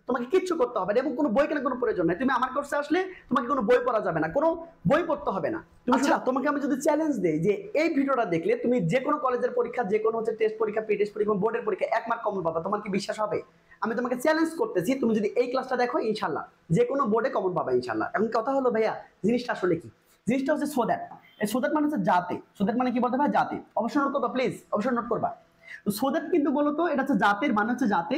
তোমাকে কিচ্ছু করতে হবে না এবং কোনো বই কেনার কোনো প্রয়োজন নাই। তুমি আমার কোর্সে আসলে তোমাকে কোনো বই পড়া যাবে না, কোনো বই পড়তে হবে না। তুমি তোমাকে আমি যদি চ্যালেঞ্জ দেই যে এই ভিডিওটা দেখলে তুমি যে কোনো কলেজের পরীক্ষা, যে কোনো টেস্ট পরীক্ষা, প্রি টেস্ট পরীক্ষা, বোর্ডের পরীক্ষা 1 মার্ক কমন পাবা, তোমার কি বিশ্বাস হবে? আমি তোমাকে চ্যালেঞ্জ করতেছি, তুমি যদি এই ক্লাসটা দেখো ইনশাআল্লাহ যে কোনো বোর্ডে কমন পাবা ইনশাআল্লাহ। এখন কথা হলো ভাইয়া জিনিসটা আসলে কি? জিনিসটা হচ্ছে সো দ্যাট। এই সো দ্যাট মানে হচ্ছে যাতে। সো দ্যাট মানে কি বলতে ভাই? যাতে। অবশ্যই নোট করবা প্লিজ, অবশ্যই নোট করবা। তো সো দ্যাট কিন্তু বলতো এটা হচ্ছে জাতের মানে হচ্ছে যাতে।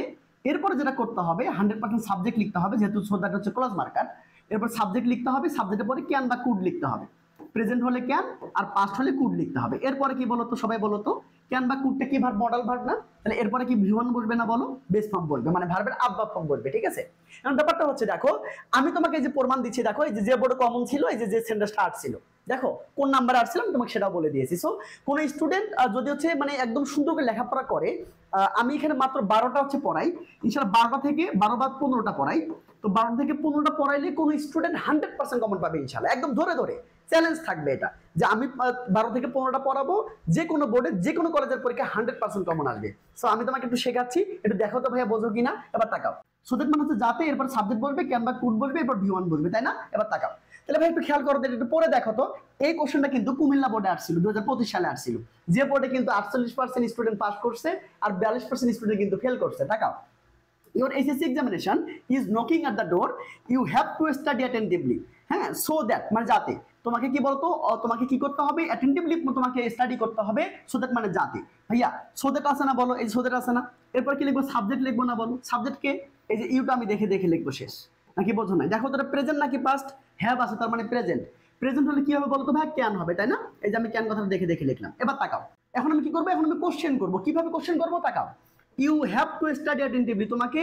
এরপরে যেটা করতে হবে 100% সাবজেক্ট লিখতে হবে, যেহেতু সো দ্যাট হচ্ছে ক্লোজ মার্কার। এরপর সাবজেক্ট লিখতে হবে, সাবজেক্টের পরে ক্যান বা কুড লিখতে হবে। প্রেজেন্ট হলে ক্যান আর পাস্ট হলে কুড লিখতে হবে। এরপরে কি বলতো সবাই বলতো ক্যান বা কুডটা কি ভার্ব? মডেল ভার্ব না? তাহলে এরপরে কি ভি1 বলবে না বলো? বেস ফর্ম বলবে, মানে ভার্বের আবভাব ফর্ম বলবে। ঠিক আছে? এখন ব্যাপারটা হচ্ছে দেখো, আমি তোমাকে এই যে প্রমাণ দিচ্ছি, দেখো এই যে বোর্ডে কমন ছিল, এই যে সেন্টেন্সটা আসছিল, দেখো কোন নাম্বারে আসছিল আমি তোমাকে সেটাও বলে দিয়েছি। সো কোন স্টুডেন্ট যদি হচ্ছে মানে একদম সুন্দর করে লেখাপড়া করে, আমি এখানে মাত্র 12টা হচ্ছে পড়াই ইনশাআল্লাহ, 12টা থেকে 12 বাদ 15টা পড়াই। তো 12 থেকে 15টা পড়াইলে কোন স্টুডেন্ট 100% কমন পাবে ইনশাআল্লাহ, একদম ধরে ধরে চ্যালেঞ্জ থাকবে এটা যে আমি 12 থেকে 15টা পড়াবো, যে কোনো বোর্ডে যে কোনো কলেজের পরীক্ষা 100% কমন আসবে। সো আমি তোমাকে একটু শেখাচ্ছি, একটু দেখো তো ভাইয়া বোঝো কিনা। এবার তাকাও। সো দ্যাট মানে হচ্ছে যাতে, এরপর সাবজেক্ট বলবে, ক্যান বা কুড বলবে, এরপর ভি1 বলবে, তাই না? এবার তাকাও। তাহলে ভাই একটু খেয়াল করো, একটু পরে দেখো তো। এই কোশ্চেনটা কিন্তু কুমিল্লা বোর্ডে আসছিল, 2025 সালে আসছিল, যে বোর্ডে কিন্তু 48% স্টুডেন্ট পাস করছে আর 42% স্টুডেন্ট কিন্তু ফেল করছে। তাকাও। Your SSC examination is knocking at the door. You have to study attentively. হ্যাঁ, so that মানে যাতে। তোমাকে কি বলতো, তোমাকে কি করতে হবে? অ্যাটেন্টিভলি তোমাকে স্টাডি করতে হবে। সো দ্যাট মানে যাতে। ভাইয়া সো দ্যাট আছে না বলো? এই সো দ্যাট আছে না? এরপর কি লিখবো? সাবজেক্ট লিখবো না বলো? সাবজেক্টকে এই যে ইউটা আমি দেখে দেখে লিখবো, শেষ নাকি বোঝো না? দেখো তো প্রেজেন্ট নাকি পাস্ট? হ্যাভ আছে, তার মানে প্রেজেন্ট। প্রেজেন্ট হলে কি হবে বলতো ভাই? ক্যান হবে, তাই না? এই যে আমি ক্যান কথাটা দেখে দেখে লিখলাম। এবার তাকাও। এখন আমি কি করবো? এখন আমি কোশ্চেন করবো। কিভাবে কোশ্চেন করবো? তাকাও। You have to study attentively. তোমাকে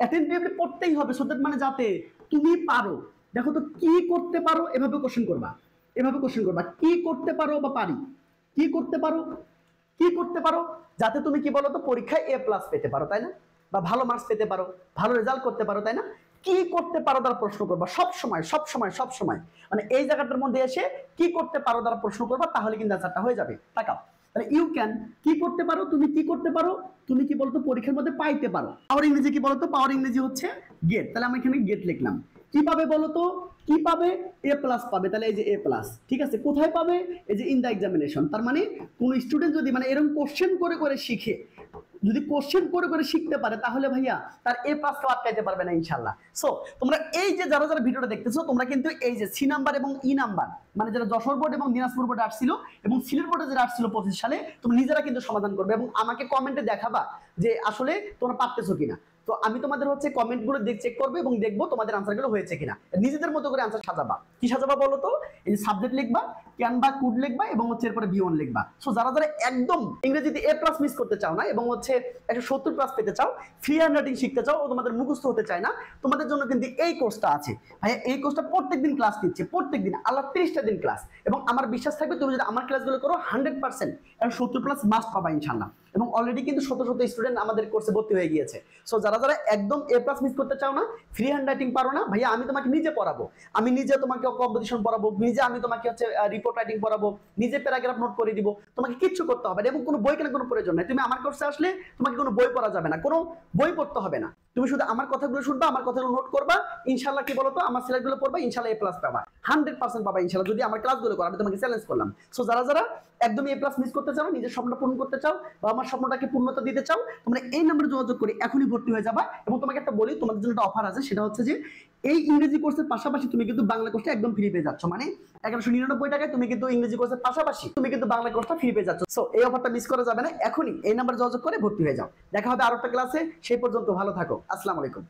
অ্যাটেন্টিভলি পড়তেই হবে। সো দ্যাট মানে যাতে তুমি পারো। দেখো তো কি করতে পারো, এভাবে কোশ্চেন করবা। এভাবে কোশ্চেন করবা, কি করতে পারো বা পারি, কি করতে পারো, কি করতে পারো, যাতে তুমি কি বলো তো পরীক্ষায় A+ পেতে পারো, তাই না? বা ভালো মার্কস পেতে পারো, ভালো রেজাল্ট করতে পারো, তাই না? কি করতে পারো তার প্রশ্ন করবা সব সময়, সব সময়, সব সময়। মানে এই জায়গাটার মধ্যে এসে কি করতে পারো তার প্রশ্ন করবা, তাহলে কিন্তু অ্যান্সারটা হয়ে যাবে। তাকাও। তাহলে ইউ ক্যান, কি করতে পারো, তুমি কি করতে পারো, তুমি কি বলতো পরীক্ষার মধ্যে পাইতে পারো। পাওয়ার ইংরেজি কি বলতো? পাওয়ার ইংরেজি হচ্ছে গেট। তাহলে আমি এখানে গেট লিখলাম। কি পাবে বলতো? কি পাবে? A+ পাবে। তাহলে এই যে A+, ঠিক আছে। কোথায় পাবে? এই যে ইন দা এক্সামিনেশন। তার মানে কোন স্টুডেন্ট যদি মানে এরকম কোশ্চেন করে করে শিখে, যদি কোশ্চেন করে করে শিখতে পারে, তাহলে ভাইয়া তার A+ তো আটকাইতে পারবে না ইনশাআল্লাহ। সো তোমরা এই যে যারা যারা ভিডিওটা দেখতেছো, তোমরা কিন্তু এই যে সি নাম্বার এবং ই নাম্বার, মানে যারা যশোর বোর্ড এবং দিনাজপুর বোর্ডে আসছিল এবং সিলেট বোর্ডে যারা আসছিল 25 সালে, তোমরা নিজেরা কিন্তু সমাধান করবে এবং আমাকে কমেন্টে দেখাবা যে আসলে তোমরা পারতেছো কিনা। তো আমি তোমাদের হচ্ছে কমেন্টগুলো চেক করবো এবং দেখবো তোমাদের আনসারগুলো হয়েছে কিনা। নিজেদের মতো করে আনসার সাজাবা। কি সাজাবা বলো তো? এই সাবজেক্ট লিখবা, ক্যান বা কুড লিখবা এবং হচ্ছে এরপরে ভি1 লিখবা। সো যারা যারা একদম ইংরেজিতে A+ মিস করতে চাও না এবং হচ্ছে 170+ পেতে চাও, ফ্রি হ্যান্ড রাইটিং শিখতে চাও ও তোমাদের মুখস্থ হতে চায় না, তোমাদের জন্য কিন্তু এই কোর্সটা আছে। ভাইয়া এই কোর্সটা প্রত্যেকদিন ক্লাস নিচ্ছে, প্রত্যেকদিন আল্লাহ 30টা দিন ক্লাস। এবং আমার বিশ্বাস থাকবে তুমি যদি আমার ক্লাসগুলো করো 100% 70+ মাস্ট পাবা ইনশাআল্লাহ। এবং অলরেডি কিন্তু শত শত স্টুডেন্ট আমাদের কোর্সে ভর্তি হয়ে গিয়েছে। সো যারা যারা একদম A+ মিস করতে চাও না, ফ্রি হ্যান্ড রাইটিং পারো না, ভাইয়া আমি তোমাকে নিজে পড়াবো। আমি নিজে তোমাকে কম্পোজিশন পড়াবো, নিজে আমি তোমাকে হচ্ছে রিপোর্ট রাইটিং পড়াবো, নিজে প্যারাগ্রাফ নোট করে দিব। তোমাকে কিচ্ছু করতে হবে না এবং কোনো বই কেনার কোনো প্রয়োজন নাই। তুমি আমার কোর্সে আসলে তোমাকে কোনো বই পড়া যাবে না, কোনো বই পড়তে হবে না। তুমি শুধু আমার কথাগুলো শুনবা, আমার কথাগুলো নোট করবা, ইনশাআল্লাহ কি বলতো আমার সিলেক্টগুলো পড়বা, ইনশাআল্লাহ A+ পাবা, 100% পাবা ইনশাআল্লাহ, যদি আমার ক্লাসগুলো করো। আমি তোমাকে চ্যালেঞ্জ করলাম। সো যারা যারা একদম A+ মিস করতে চাও, নিজের স্বপ্ন পূরণ করতে চাও বা আমার স্বপ্নটাকে পূর্ণতা দিতে চাও, তোমরা এই নম্বরে যোগাযোগ করে এখনই ভর্তি হয়ে যাবা। এবং তোমাকে একটা বলি, তোমাদের জন্য একটা অফার আছে, সেটা হচ্ছে যে এই ইংরেজি কোর্সের পাশাপাশি তুমি কিন্তু বাংলা কোর্সটা একদম ফ্রি পেয়ে যাচ্ছ। মানে 1199 টাকায় তুমি কিন্তু ইংরেজি কোর্সের পাশাপাশি তুমি কিন্তু বাংলা কোর্সটা ফ্রি পেয়ে যাচ্ছ। সো এই অফারটা মিস করা যাবে না, এখনই এই নম্বরে যোগাযোগ করে ভর্তি হয়ে যাও। দেখা হবে আরো একটা ক্লাসে, সেই পর্যন্ত ভালো থাকো। আসসালামু আলাইকুম।